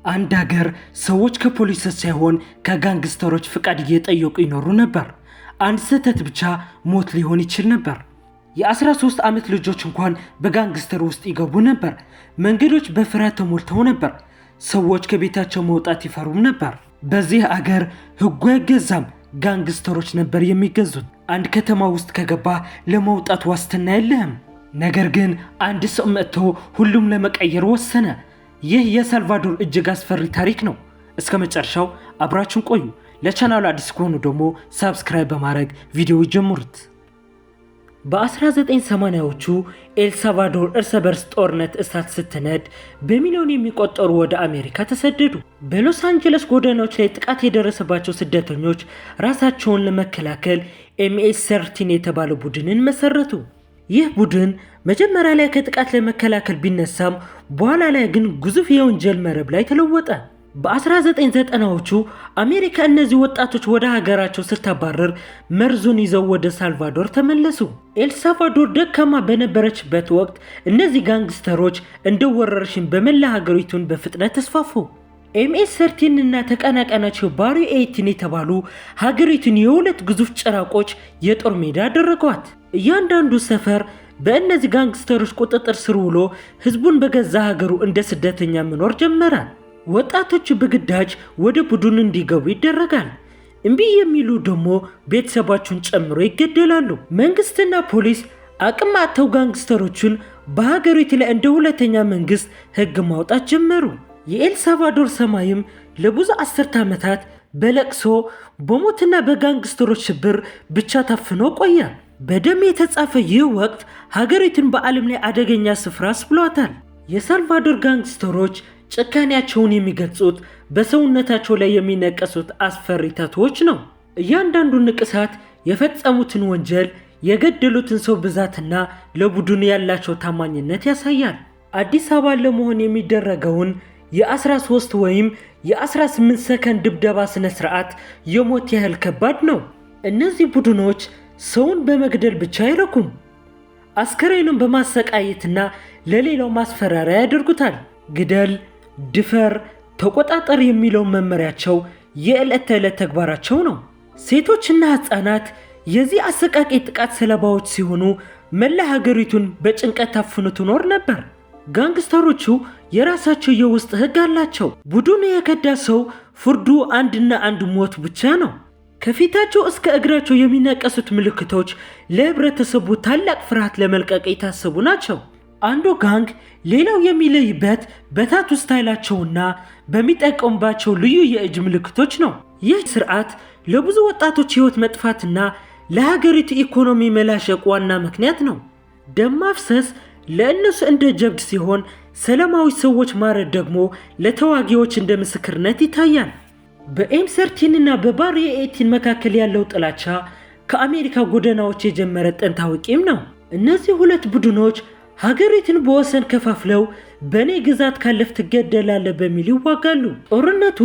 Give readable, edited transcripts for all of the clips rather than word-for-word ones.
አንድ ሀገር ሰዎች ከፖሊስ ሳይሆን ከጋንግስተሮች ፍቃድ እየጠየቁ ይኖሩ ነበር። አንድ ስህተት ብቻ ሞት ሊሆን ይችል ነበር። የ13 ዓመት ልጆች እንኳን በጋንግስተር ውስጥ ይገቡ ነበር። መንገዶች በፍርሃት ተሞልተው ነበር። ሰዎች ከቤታቸው መውጣት ይፈሩም ነበር። በዚህ አገር ህጉ አይገዛም፣ ጋንግስተሮች ነበር የሚገዙት። አንድ ከተማ ውስጥ ከገባ ለመውጣት ዋስትና የለህም። ነገር ግን አንድ ሰው መጥቶ ሁሉም ለመቀየር ወሰነ። ይህ የሳልቫዶር እጅግ አስፈሪ ታሪክ ነው። እስከ መጨረሻው አብራችሁን ቆዩ። ለቻናሉ አዲስ ከሆኑ ደግሞ ሰብስክራይብ በማድረግ ቪዲዮ ይጀምሩት። በ1980ዎቹ ኤልሳልቫዶር እርስ በርስ ጦርነት እሳት ስትነድ በሚሊዮን የሚቆጠሩ ወደ አሜሪካ ተሰደዱ። በሎስ አንጀለስ ጎዳናዎች ላይ ጥቃት የደረሰባቸው ስደተኞች ራሳቸውን ለመከላከል MS-13 የተባለ ቡድንን መሰረቱ። ይህ ቡድን መጀመሪያ ላይ ከጥቃት ለመከላከል ቢነሳም በኋላ ላይ ግን ግዙፍ የወንጀል መረብ ላይ ተለወጠ። በ1990ዎቹ አሜሪካ እነዚህ ወጣቶች ወደ ሀገራቸው ስታባረር መርዙን ይዘው ወደ ሳልቫዶር ተመለሱ። ኤልሳልቫዶር ደካማ በነበረችበት ወቅት እነዚህ ጋንግስተሮች እንደ ወረርሽኝ በመላ ሀገሪቱን በፍጥነት ተስፋፉ። MS-13 እና ተቀናቃናቸው ባሪዮ 18 የተባሉ ሀገሪቱን የሁለት ግዙፍ ጭራቆች የጦር ሜዳ አደረጓት። እያንዳንዱ ሰፈር በእነዚህ ጋንግስተሮች ቁጥጥር ስር ውሎ ህዝቡን በገዛ ሀገሩ እንደ ስደተኛ መኖር ጀመረ። ወጣቶች በግዳጅ ወደ ቡድኑ እንዲገቡ ይደረጋል። እምቢ የሚሉ ደግሞ ቤተሰባቸውን ጨምሮ ይገደላሉ። መንግስትና ፖሊስ አቅም አጥተው ጋንግስተሮቹን በሀገሪቱ ላይ እንደ ሁለተኛ መንግስት ህግ ማውጣት ጀመሩ። የኤልሳልቫዶር ሰማይም ለብዙ አስርተ ዓመታት በለቅሶ በሞትና በጋንግስተሮች ሽብር ብቻ ታፍኖ ቆየ። በደም የተጻፈ ይህ ወቅት ሀገሪቱን በዓለም ላይ አደገኛ ስፍራ አስብሏታል። የሳልቫዶር ጋንግስተሮች ጭካኔያቸውን የሚገልጹት በሰውነታቸው ላይ የሚነቀሱት አስፈሪ ታቶዎች ነው። እያንዳንዱ ንቅሳት የፈጸሙትን ወንጀል፣ የገደሉትን ሰው ብዛትና ለቡድኑ ያላቸው ታማኝነት ያሳያል። አዲስ አበባ ለመሆን የሚደረገውን የ13 ወይም የ18 ሰከንድ ድብደባ ስነ ስርዓት የሞት ያህል ከባድ ነው። እነዚህ ቡድኖች ሰውን በመግደል ብቻ አይረኩም፣ አስከሬኑን በማሰቃየትና ለሌላው ማስፈራሪያ ያደርጉታል። ግደል፣ ድፈር፣ ተቆጣጠር የሚለው መመሪያቸው የዕለት ተዕለት ተግባራቸው ነው። ሴቶችና ህፃናት የዚህ አሰቃቂ ጥቃት ሰለባዎች ሲሆኑ መላ ሀገሪቱን በጭንቀት ታፍኖ ትኖር ነበር። ጋንግስተሮቹ የራሳቸው የውስጥ ህግ አላቸው። ቡድኑ የከዳ ሰው ፍርዱ አንድና አንድ ሞት ብቻ ነው። ከፊታቸው እስከ እግራቸው የሚነቀሱት ምልክቶች ለህብረተሰቡ ታላቅ ፍርሃት ለመልቀቅ የታሰቡ ናቸው። አንዱ ጋንግ ሌላው የሚለይበት በታቱ ስታይላቸውና በሚጠቀሙባቸው ልዩ የእጅ ምልክቶች ነው። ይህ ስርዓት ለብዙ ወጣቶች ህይወት መጥፋትና ለሀገሪቱ ኢኮኖሚ መላሸቅ ዋና ምክንያት ነው። ደም ማፍሰስ ለእነሱ እንደ ጀብድ ሲሆን፣ ሰላማዊ ሰዎች ማረድ ደግሞ ለተዋጊዎች እንደ ምስክርነት ይታያል። በMS-13 እና በባሪዮ 18 መካከል ያለው ጥላቻ ከአሜሪካ ጎዳናዎች የጀመረ ጥንታዊ ቂም ነው። እነዚህ ሁለት ቡድኖች ሀገሪቱን በወሰን ከፋፍለው በኔ ግዛት ካለፍ ትገደላለህ በሚል ይዋጋሉ። ጦርነቱ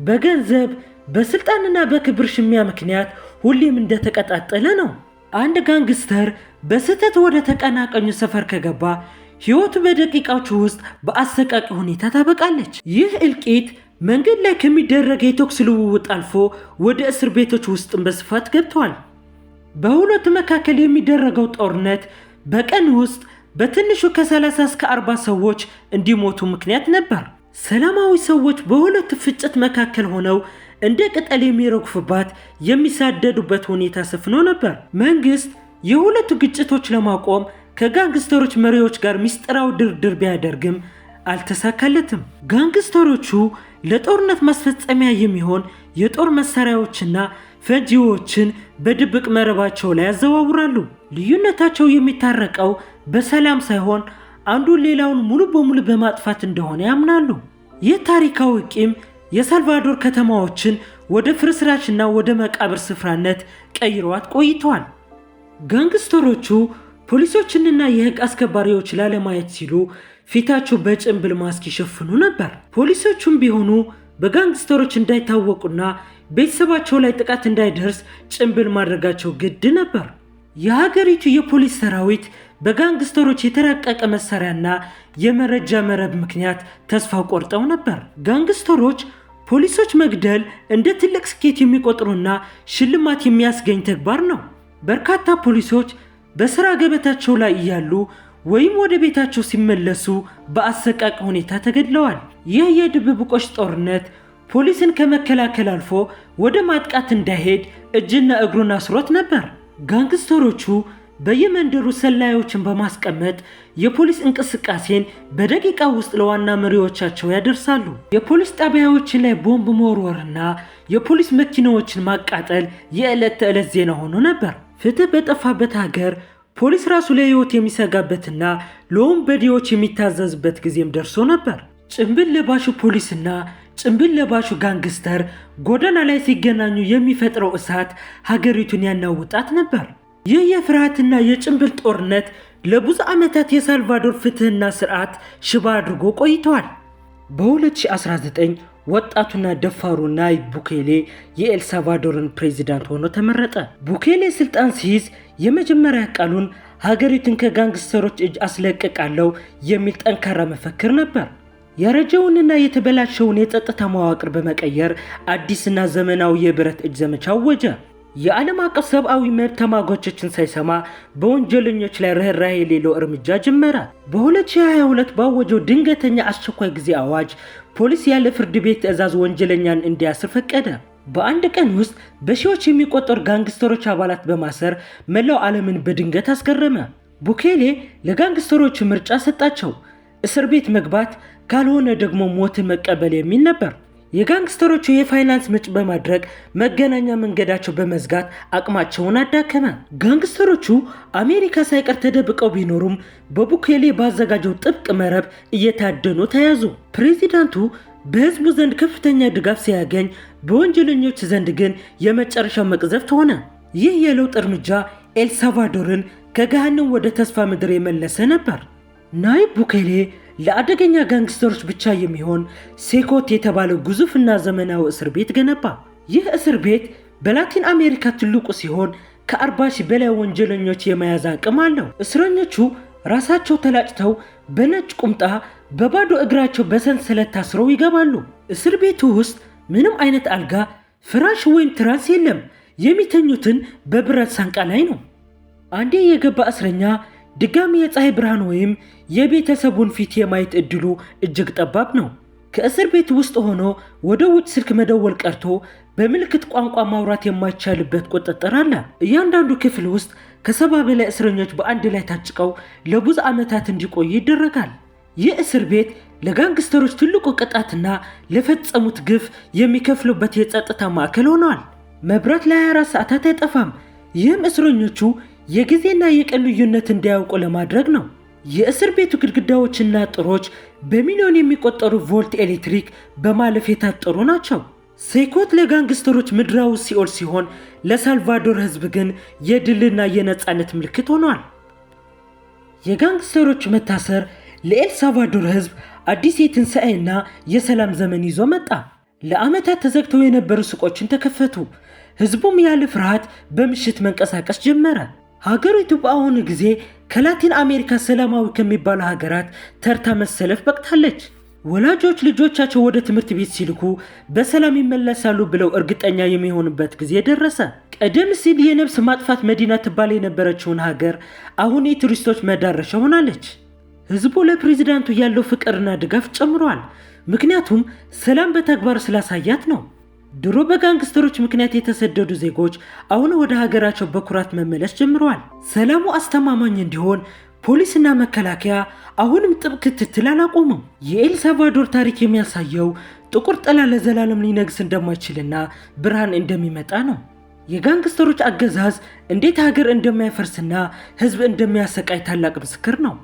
በገንዘብ በስልጣንና በክብር ሽሚያ ምክንያት ሁሌም እንደተቀጣጠለ ነው። አንድ ጋንግስተር በስህተት ወደ ተቀናቃኙ ሰፈር ከገባ ህይወቱ በደቂቃዎች ውስጥ በአሰቃቂ ሁኔታ ታበቃለች። ይህ እልቂት መንገድ ላይ ከሚደረግ የተኩስ ልውውጥ አልፎ ወደ እስር ቤቶች ውስጥም በስፋት ገብቷል። በሁለቱ መካከል የሚደረገው ጦርነት በቀን ውስጥ በትንሹ ከ30 እስከ 40 ሰዎች እንዲሞቱ ምክንያት ነበር። ሰላማዊ ሰዎች በሁለቱ ፍጭት መካከል ሆነው እንደ ቅጠል የሚረግፉባት የሚሳደዱበት ሁኔታ ሰፍኖ ነበር። መንግስት የሁለቱ ግጭቶች ለማቆም ከጋንግስተሮች መሪዎች ጋር ሚስጥራዊ ድርድር ቢያደርግም አልተሳካለትም። ጋንግስተሮቹ ለጦርነት ማስፈጸሚያ የሚሆን የጦር መሳሪያዎችና ፈንጂዎችን በድብቅ መረባቸው ላይ ያዘዋውራሉ። ልዩነታቸው የሚታረቀው በሰላም ሳይሆን አንዱ ሌላውን ሙሉ በሙሉ በማጥፋት እንደሆነ ያምናሉ። ይህ ታሪካዊ ቂም የሳልቫዶር ከተማዎችን ወደ ፍርስራሽና ወደ መቃብር ስፍራነት ቀይሯት ቆይተዋል። ጋንግስተሮቹ ፖሊሶችንና የህግ አስከባሪዎች ላለማየት ሲሉ ፊታቸው በጭንብል ማስክ ይሸፍኑ ነበር። ፖሊሶቹም ቢሆኑ በጋንግስተሮች እንዳይታወቁና ቤተሰባቸው ላይ ጥቃት እንዳይደርስ ጭንብል ማድረጋቸው ግድ ነበር። የሀገሪቱ የፖሊስ ሰራዊት በጋንግስተሮች የተራቀቀ መሳሪያና የመረጃ መረብ ምክንያት ተስፋ ቆርጠው ነበር። ጋንግስተሮች ፖሊሶች መግደል እንደ ትልቅ ስኬት የሚቆጥሩና ሽልማት የሚያስገኝ ተግባር ነው። በርካታ ፖሊሶች በስራ ገበታቸው ላይ እያሉ ወይም ወደ ቤታቸው ሲመለሱ በአሰቃቂ ሁኔታ ተገድለዋል። ይህ የድብብቆሽ ጦርነት ፖሊስን ከመከላከል አልፎ ወደ ማጥቃት እንዳይሄድ እጅና እግሩን አስሮት ነበር። ጋንግስተሮቹ በየመንደሩ ሰላዮችን በማስቀመጥ የፖሊስ እንቅስቃሴን በደቂቃ ውስጥ ለዋና መሪዎቻቸው ያደርሳሉ። የፖሊስ ጣቢያዎችን ላይ ቦምብ መወርወርና የፖሊስ መኪናዎችን ማቃጠል የዕለት ተዕለት ዜና ሆኖ ነበር። ፍትህ በጠፋበት ሀገር ፖሊስ ራሱ ለሕይወት የሚሰጋበትና ለወንበዴዎች የሚታዘዝበት ጊዜም ደርሶ ነበር። ጭንብል ለባሹ ፖሊስና ጭንብል ለባሹ ጋንግስተር ጎዳና ላይ ሲገናኙ የሚፈጥረው እሳት ሀገሪቱን ያናውጣት ነበር። ይህ የፍርሃትና የጭንብል ጦርነት ለብዙ ዓመታት የሳልቫዶር ፍትህና ስርዓት ሽባ አድርጎ ቆይተዋል። በ2019 ወጣቱና ደፋሩ ናይብ ቡኬሌ የኤልሳልቫዶርን ፕሬዚዳንት ሆኖ ተመረጠ። ቡኬሌ ስልጣን ሲይዝ የመጀመሪያ ቃሉን ሀገሪቱን ከጋንግስተሮች እጅ አስለቅቃለሁ የሚል ጠንካራ መፈክር ነበር። ያረጀውንና የተበላሸውን የጸጥታ መዋቅር በመቀየር አዲስና ዘመናዊ የብረት እጅ ዘመቻ አወጀ። የዓለም አቀፍ ሰብአዊ መብት ተሟጋቾችን ሳይሰማ በወንጀለኞች ላይ ርኅራኄ የሌለው እርምጃ ጀመረ። በ2022 ባወጀው ድንገተኛ አስቸኳይ ጊዜ አዋጅ ፖሊስ ያለ ፍርድ ቤት ትዕዛዝ ወንጀለኛን እንዲያስር ፈቀደ። በአንድ ቀን ውስጥ በሺዎች የሚቆጠሩ ጋንግስተሮች አባላት በማሰር መላው ዓለምን በድንገት አስገረመ። ቡኬሌ ለጋንግስተሮቹ ምርጫ ሰጣቸው። እስር ቤት መግባት ካልሆነ ደግሞ ሞትን መቀበል የሚል ነበር። የጋንግስተሮቹ የፋይናንስ ምንጭ በማድረግ መገናኛ መንገዳቸው በመዝጋት አቅማቸውን አዳከመ። ጋንግስተሮቹ አሜሪካ ሳይቀር ተደብቀው ቢኖሩም በቡኬሌ ባዘጋጀው ጥብቅ መረብ እየታደኑ ተያዙ። ፕሬዚዳንቱ በህዝቡ ዘንድ ከፍተኛ ድጋፍ ሲያገኝ፣ በወንጀለኞች ዘንድ ግን የመጨረሻው መቅዘፍት ሆነ። ይህ የለውጥ እርምጃ ኤልሳልቫዶርን ከገሃነም ወደ ተስፋ ምድር የመለሰ ነበር። ናይብ ቡኬሌ ለአደገኛ ጋንግስተሮች ብቻ የሚሆን ሴኮት የተባለ ግዙፍና ዘመናዊ እስር ቤት ገነባ። ይህ እስር ቤት በላቲን አሜሪካ ትልቁ ሲሆን ከ40,000 በላይ ወንጀለኞች የመያዝ አቅም አለው። እስረኞቹ ራሳቸው ተላጭተው በነጭ ቁምጣ በባዶ እግራቸው በሰንሰለት ታስረው ይገባሉ። እስር ቤቱ ውስጥ ምንም አይነት አልጋ፣ ፍራሽ ወይም ትራስ የለም። የሚተኙትን በብረት ሳንቃ ላይ ነው። አንዴ የገባ እስረኛ ድጋሚ የፀሐይ ብርሃን ወይም የቤተሰቡን ፊት የማየት እድሉ እጅግ ጠባብ ነው። ከእስር ቤት ውስጥ ሆኖ ወደ ውጭ ስልክ መደወል ቀርቶ በምልክት ቋንቋ ማውራት የማይቻልበት ቁጥጥር አለ። እያንዳንዱ ክፍል ውስጥ ከ70 በላይ እስረኞች በአንድ ላይ ታጭቀው ለብዙ ዓመታት እንዲቆዩ ይደረጋል። ይህ እስር ቤት ለጋንግስተሮች ትልቁ ቅጣትና ለፈጸሙት ግፍ የሚከፍሉበት የጸጥታ ማዕከል ሆነዋል። መብራት ለ24 ሰዓታት አይጠፋም። ይህም እስረኞቹ የጊዜና የቀን ልዩነት እንዲያውቁ ለማድረግ ነው። የእስር ቤቱ ግድግዳዎችና አጥሮች በሚሊዮን የሚቆጠሩ ቮልት ኤሌክትሪክ በማለፍ የታጠሩ ናቸው። ሴኮት ለጋንግስተሮች ምድራዊ ሲኦል ሲሆን፣ ለሳልቫዶር ሕዝብ ግን የድልና የነፃነት ምልክት ሆኗል። የጋንግስተሮች መታሰር ለኤልሳልቫዶር ሕዝብ አዲስ የትንሣኤና የሰላም ዘመን ይዞ መጣ። ለዓመታት ተዘግተው የነበሩ ሱቆችን ተከፈቱ። ሕዝቡም ያለ ፍርሃት በምሽት መንቀሳቀስ ጀመረ። ሀገሪቱ በአሁኑ ጊዜ ከላቲን አሜሪካ ሰላማዊ ከሚባሉ ሀገራት ተርታ መሰለፍ በቅታለች። ወላጆች ልጆቻቸው ወደ ትምህርት ቤት ሲልኩ በሰላም ይመለሳሉ ብለው እርግጠኛ የሚሆኑበት ጊዜ ደረሰ። ቀደም ሲል የነፍስ ማጥፋት መዲና ትባል የነበረችውን ሀገር አሁን የቱሪስቶች መዳረሻ ሆናለች። ህዝቡ ለፕሬዚዳንቱ ያለው ፍቅርና ድጋፍ ጨምሯል። ምክንያቱም ሰላም በተግባር ስላሳያት ነው። ድሮ በጋንግስተሮች ምክንያት የተሰደዱ ዜጎች አሁን ወደ ሀገራቸው በኩራት መመለስ ጀምረዋል። ሰላሙ አስተማማኝ እንዲሆን ፖሊስና መከላከያ አሁንም ጥብቅ ክትትል አላቆሙም። የኤልሳልቫዶር ታሪክ የሚያሳየው ጥቁር ጥላ ለዘላለም ሊነግስ እንደማይችልና ብርሃን እንደሚመጣ ነው። የጋንግስተሮች አገዛዝ እንዴት ሀገር እንደማያፈርስና ህዝብ እንደሚያሰቃይ ታላቅ ምስክር ነው።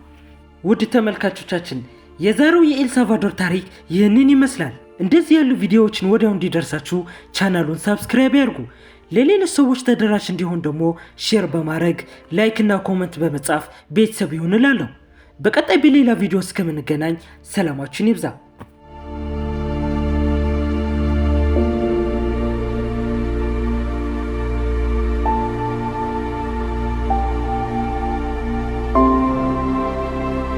ውድ ተመልካቾቻችን የዛሬው የኤልሳልቫዶር ታሪክ ይህንን ይመስላል። እንደዚህ ያሉ ቪዲዮዎችን ወዲያው እንዲደርሳችሁ ቻናሉን ሰብስክራይብ ያድርጉ። ለሌሎች ሰዎች ተደራሽ እንዲሆን ደግሞ ሼር በማድረግ ላይክ እና ኮሜንት በመጻፍ ቤተሰብ ይሁን እላለሁ። በቀጣይ በሌላ ቪዲዮ እስከምንገናኝ ሰላማችን ይብዛ።